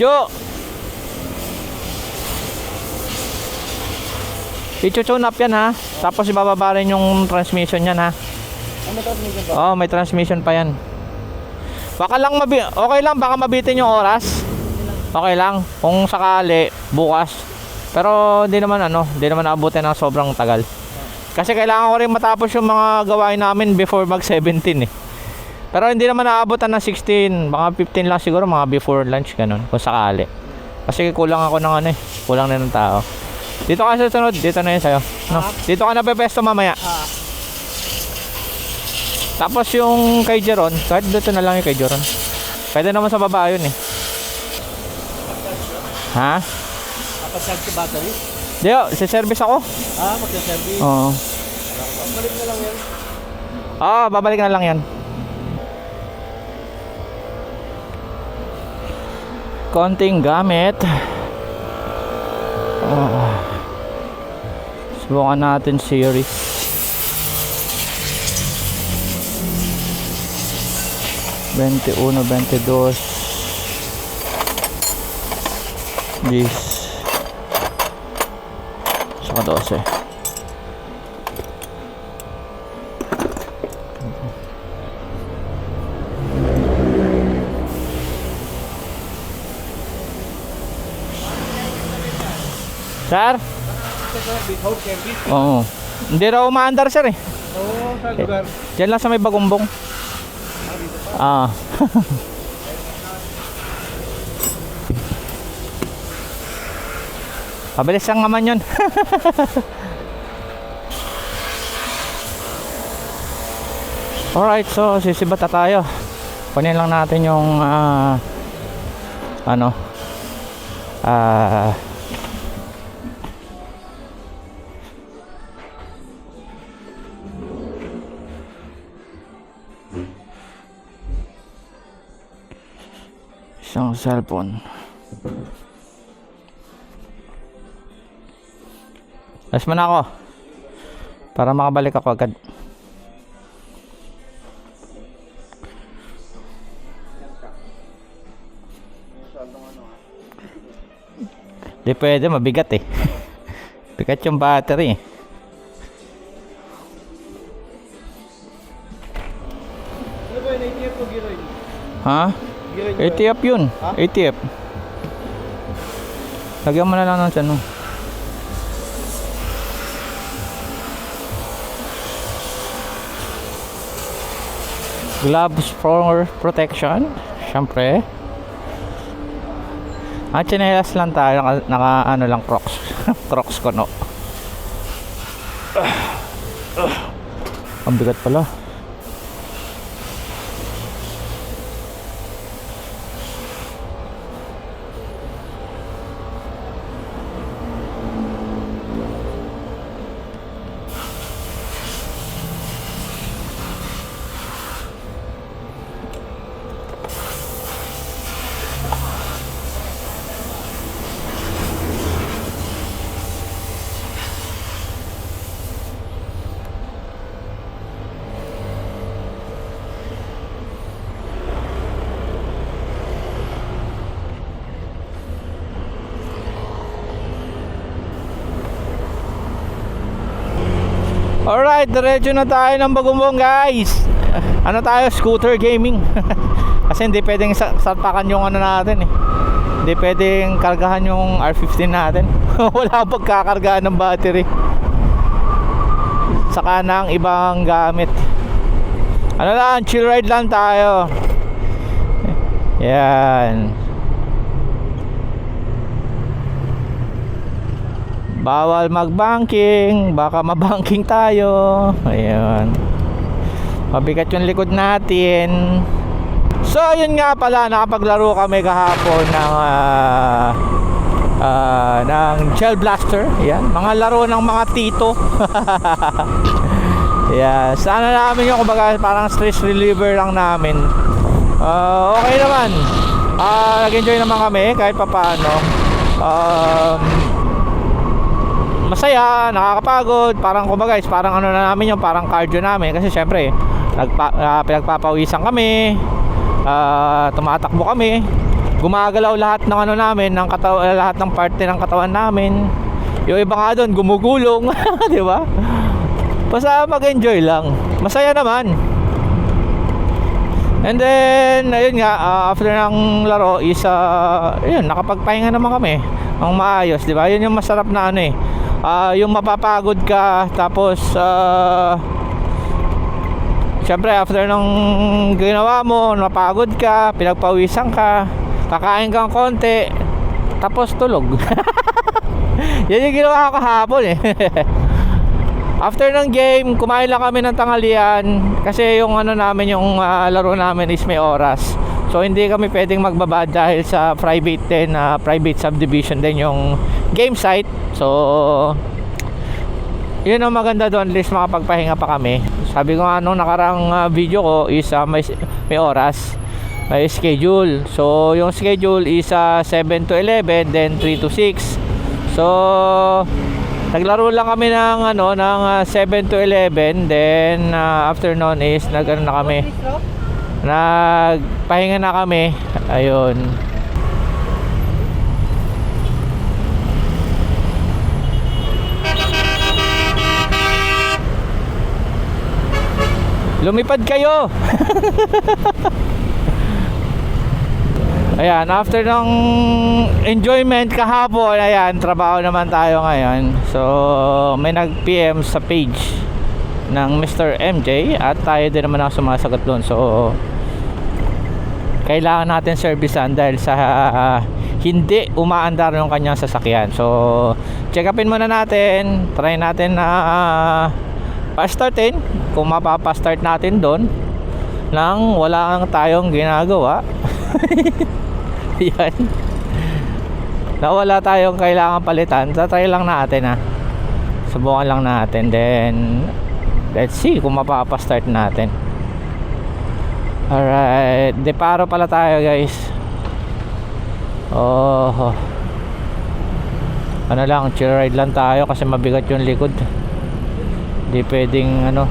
Yo! I-tune up yan ha. Tapos ibababa rin yung transmission yan ha. May transmission ba? Oh, may transmission pa yan. Baka lang okay lang, baka mabitin yung oras. Okay lang kung sakali bukas. Pero hindi naman hindi naman aabutin ng sobrang tagal. Kasi kailangan ko rin matapos yung mga gawain namin before mag 17 eh. Pero hindi naman aabutan ng 16, mga 15 lang siguro, mga before lunch ganun kung sakali. Kasi kulang ako ng kulang na ng tao. Dito ka sa sunod, dito na yun sa'yo. No? Dito ka na pepesto mamaya. Tapos yung kay Jeron, kahit dito na lang yung kay Jeron. Pwede naman sa baba yun eh. Ha? Kapag-charge sa battery? Diyo, si-service ako. Magsa-service. Oo. Balik na lang yan. Babalik na lang yan. Konting gamit. Subukan natin series. Veintiuno, 22 10 saka 12. Sir? Oo. Hindi raw umaandar sir eh. Oo, sa lugar. Diyan lang sa may Bagumbong. Pabilis lang naman yun. Alright, so sisibata tayo. Kunin lang natin yung isang cellphone. Alas mo na ako para makabalik ako agad. Di pwede, mabigat eh. Bigat yung battery. Ano ba yun? ATF o Giroy? Ha? ATF yun. ATF. Lagyan mo na lang ng ano. Gloves for protection. Siyempre. Chinelas lang tayo. Naka lang Crocs. Crocs ko no. Ang bigat pala. Alright, diretso na tayo ng Bagumbong guys. Ano tayo? Scooter gaming. Kasi hindi pwedeng salpakan yung natin eh. Hindi pwedeng kargahan yung R15 natin. Wala pagkakargaan ng battery. Saka ng ibang gamit. Ano lang, chill ride lang tayo. Yan. Bawal mag-banking, baka mabanking tayo. Ayan. Mabigat yung likod natin. So, ayun nga pala, nakapaglaro kami kahapon ng Gel Blaster. Ayan, mga laro ng mga tito. Ayan, sana namin yung kumbaga parang stress reliever lang namin. Okay naman. Nag-enjoy naman kami kahit papaano. Masaya, nakakapagod, parang kumbaga parang ano na namin yung parang cardio namin kasi syempre pinagpapawisan kami, tumatakbo kami. gumagalaw lahat ng ano namin, ng lahat ng parte ng katawan namin. Yung iba nga doon gumugulong, 'di ba? Basta mag-enjoy lang. Masaya naman. And then ayun nga, after ng laro is ayun, nakapagpahinga naman kami. Ang maayos, 'di ba? Yun yung masarap na ano eh. Yung mapapagod ka tapos syempre after ng ginawa mo, napagod ka, pinagpawisan ka, kakain kang konti, tapos tulog. Yan yung ginawa ko kahapon eh. After ng game, kumain lang kami ng tanghalian kasi yung ano namin, yung laro namin is may oras. So hindi kami pwedeng magbaba dahil sa private din, private subdivision din yung game site. So yun ang maganda doon, at least makapagpahinga pa kami. Sabi ko nga nung nakarang video ko is may oras, may schedule. So yung schedule is 7 to 11, then 3 to 6. So naglaro lang kami ng ano, ng 7 to 11, then after noon is nagano na kami, nagpahinga na kami. Ayun. Lumipad kayo. Ayan, after ng enjoyment kahapon, ayan, trabaho naman tayo ngayon. So may nag-PM sa page ng Mr. MJ at tayo din naman ang sumasagot doon. So kailangan natin servicean dahil sa hindi umaandar yung kanyang sasakyan. So check upin muna natin, try natin na pa-startin kung mapapa-start natin doon nang wala kang tayong ginagawa. Yan, na wala tayong kailangan palitan. Try lang natin, subukan lang natin, then let's see kung mapapa-start natin. Alright, deparo pala tayo guys. Oh, ano lang, chill ride lang tayo kasi mabigat yung likod. Di pwedeng ano,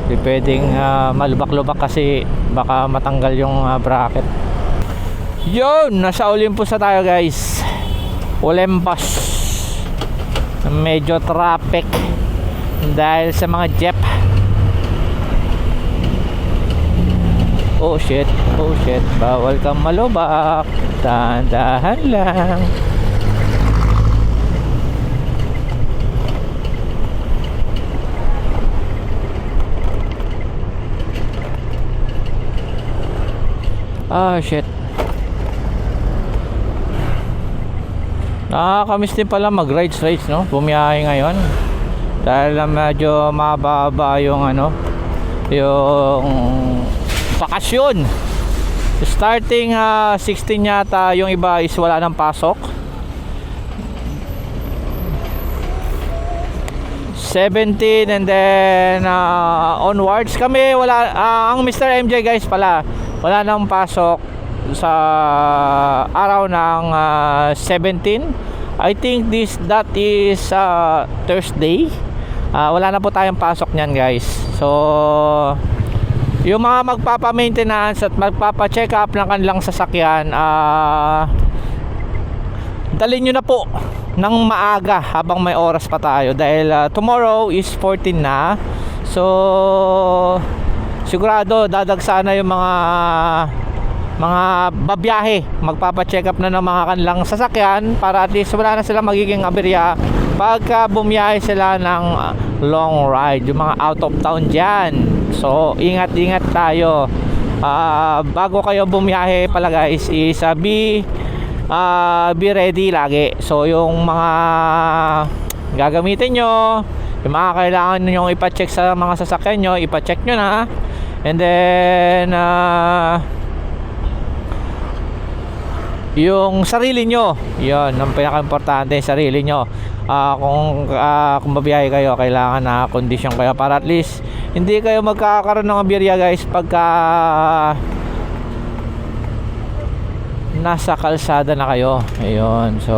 di pwedeng malubak-lubak kasi baka matanggal yung bracket. Yun, nasa Olympus na tayo guys. Olympus. Medyo traffic dahil sa mga jeep. Oh shit, bawal kang malubak, dahan-dahan lang. Ah, shit. Nakakamiss din pala mag-rides, no? Bumiyahe ngayon. Dahil medyo mababa yung ano, yung bakasyon. Starting 16 yata, yung iba is wala nang pasok. 17 and then onwards kami wala. Ang Mr. MJ guys pala, wala nang pasok sa araw ng 17. I think that is Thursday. Wala na po tayong pasok niyan guys. So yung mga magpapa-maintenance at magpapa-check up ng kanilang sasakyan, dalhin nyo na po ng maaga habang may oras pa tayo dahil tomorrow is 14 na. So sigurado dadagsana yung mga babiyahe, magpapa-check up na ng mga kanilang sasakyan para at least wala na silang magiging aberya pagka bumiyahe sila ng long ride, yung mga out of town dyan. So ingat-ingat tayo. Bago kayo bumiyahe pala guys is be ready lagi. So yung mga gagamitin nyo, yung mga kailangan nyo ipa-check sa mga sasakyan nyo, ipa-check nyo na. And then yung sarili nyo, yun ang pinaka-importante, sarili nyo. Kung babiyahe kayo, kailangan na kondisyon kayo para at least hindi kayo magkakaroon ng aberya guys pagka nasa kalsada na kayo. Ayun, so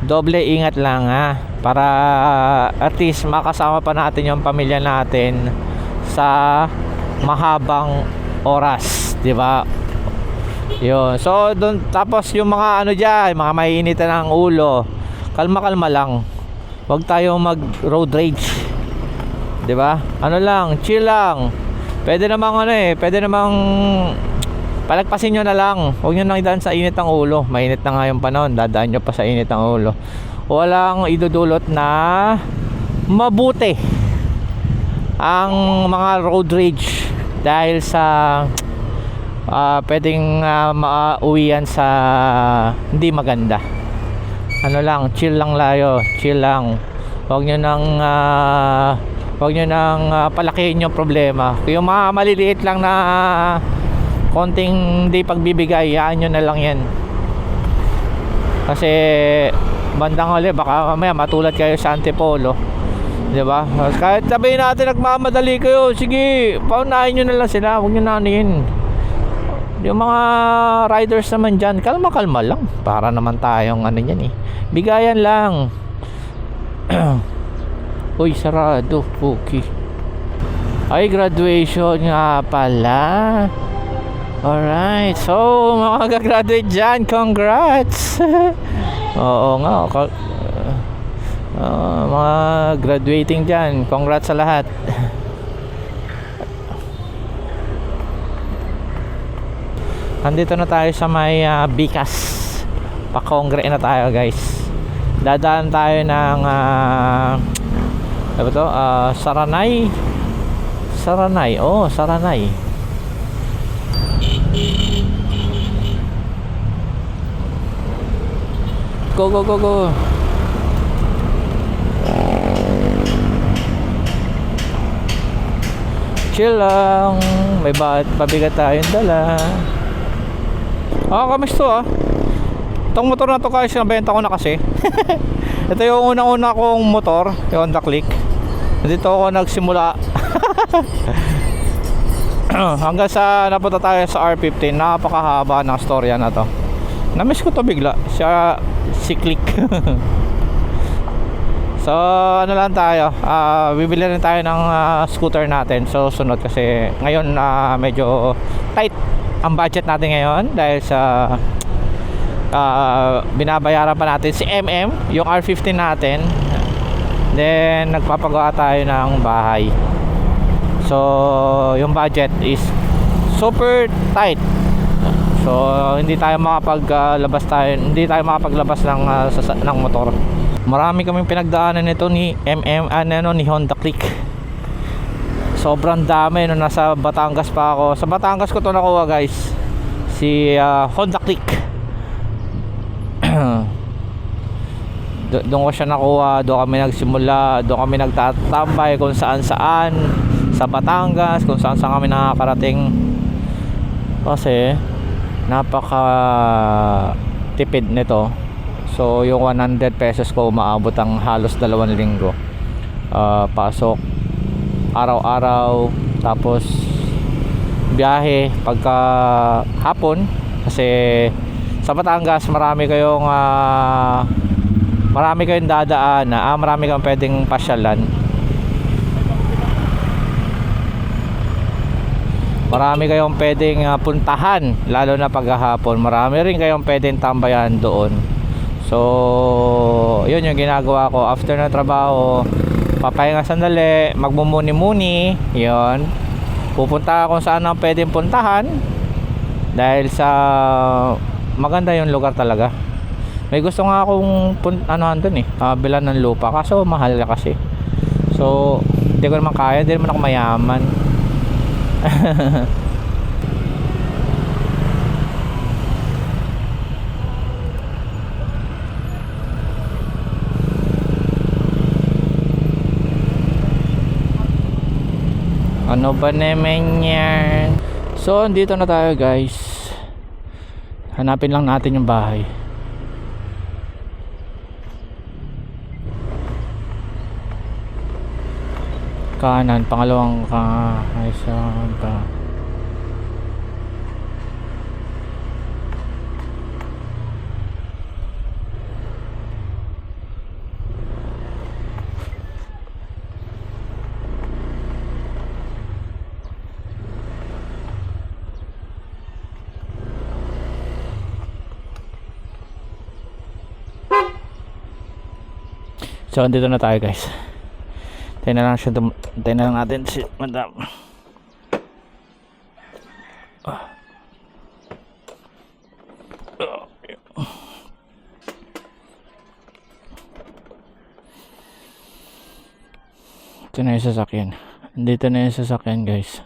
doble ingat lang para at least makasama pa natin yung pamilya natin sa mahabang oras, di ba? Yun. So, doon, tapos yung mga ano dyan, mga maiinitan ng ulo, kalma-kalma lang. Huwag tayo mag road rage. 'Di ba? Ano lang, chill lang. Pwede namang ano pwede namang palagpasin nyo na lang. Huwag nyo nang idaan sa init ng ulo. Mainit na nga yung panahon, dadaan nyo pa sa init ng ulo. Walang idudulot na mabuti ang mga road rage dahil sa pwedeng mauwian sa hindi maganda. Ano lang, chill lang layo, chill lang. Huwag nyo nang palakihin yung problema. Yung mga maliliit lang na konting hindi pagbibigay, yaan nyo na lang yan. Kasi bandang huli baka mamaya matulad kayo sa Antipolo, di ba? Kahit sabihin natin nagmamadali kayo, sige, paunahin nyo na lang sila, huwag nyo nanin. Yung mga riders naman dyan, kalma-kalma lang. Para naman tayong ano yan bigayan lang. Uy, sarado. Okay. Ay, graduation nga pala. Alright. So, mga gagraduate dyan, congrats. Oo nga. Mga graduating dyan, congrats sa lahat. Andito na tayo sa may Bikas. Pa-congre na tayo, guys. Dadaan tayo ng ano to? Saranay. Saranay. Oh, Saranay. Go, go, go, go. Chill lang. May pabigat tayong dala. Kamis to Itong motor na to guys, nabenta ko na kasi. Ito yung unang-una kong motor, yung Honda Click. Dito ako nagsimula. Hanggang sa napunta tayo sa R15. Napakahaba ng storya na to. Namiss ko to bigla. Si Click. So ano lang tayo, bibili rin tayo ng scooter natin. So sunod kasi ngayon medyo tight ang budget natin ngayon dahil sa binabayaran pa natin si MM yung R15 natin. Then nagpapagawa tayo ng bahay. So yung budget is super tight. So hindi tayo makapaglabas ng motor. Marami kaming pinagdaanan nito ni MM ni Honda Click. Sobrang dami nung nasa Batangas pa ako. Sa Batangas ko to nakuha, guys. Si Honda Click. Doon ko siya nakuha, doon kami nagsimula, doon kami nagtatambay kung saan-saan sa Batangas, kung saan-saan kami nakakarating. Kasi napaka tipid nito. So yung 100 pesos ko umaabot ang halos 2 linggo. Pasok araw-araw, tapos biyahe pagka hapon kasi sa Batangas marami kayong dadaan na marami kang pwedeng pasyalan. Marami kayong pwedeng puntahan, lalo na paghapon. Marami rin kayong pwedeng tambayan doon. So yun yung ginagawa ko after ng trabaho. Papahinga sandali, magmumuni-muni. Yun, pupunta kung saan ang pwedeng puntahan dahil sa maganda yung lugar talaga. May gusto nga akong doon bilan ng lupa, kaso mahal kasi. So hindi ko naman kaya, hindi naman ako mayaman. Ano ba naman yan? So andito na tayo, guys. Hanapin lang natin yung bahay. Kanan, pangalawang isang So, andito na tayo guys. Tayo na lang siya, tayo na lang natin si madam. Ito na yung sasakyan. Andito na yung sasakyan guys.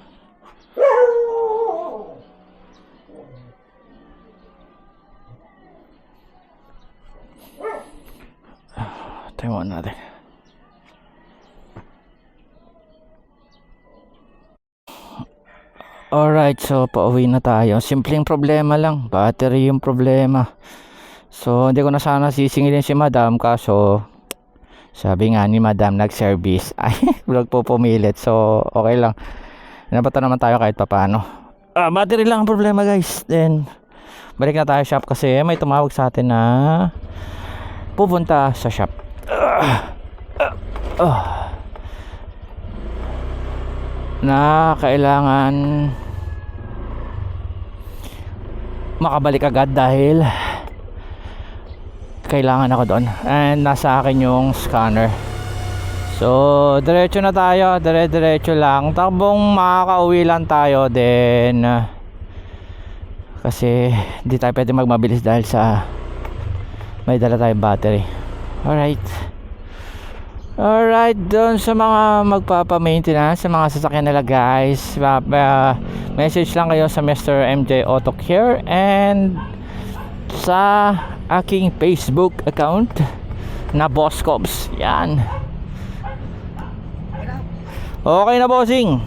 Tayo muna natin. Alright, so pauwi na tayo. Simpleng problema lang, battery yung problema. So hindi ko na sana sisingilin si madam, kaso sabi nga ni madam nag-service. Ay, vlog po pumilit. So okay lang, nabato naman tayo kahit papano. Battery lang ang problema guys. Then balik na tayo shop kasi may tumawag sa atin na pupunta sa shop. Na kailangan makabalik agad dahil kailangan ako doon and nasa akin yung scanner. So diretso na tayo, diretso lang, takbong makakauwi lang tayo din kasi hindi tayo pwede magmabilis dahil sa may dala tayong battery. Alright, doon sa mga magpapa-maintenance sa mga sasakyan nila guys, message lang kayo sa Mr. MJ Auto Care and sa aking Facebook account na Boss Cobbs. Yan. Okay na bossing.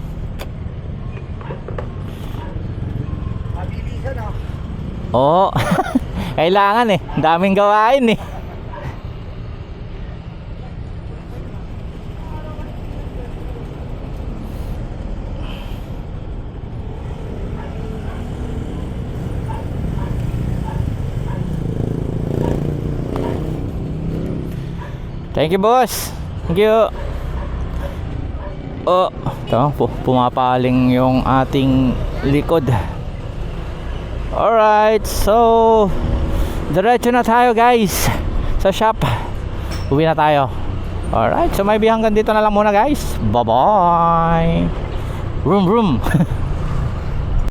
Oo. Kailangan eh, daming gawain eh. Thank you boss. Thank you. Oh, ito, pumapaling yung ating likod. Alright, so diretso na tayo guys sa shop. Uwi na tayo. Alright, so maybe hanggang dito na lang muna guys. Bye bye. Room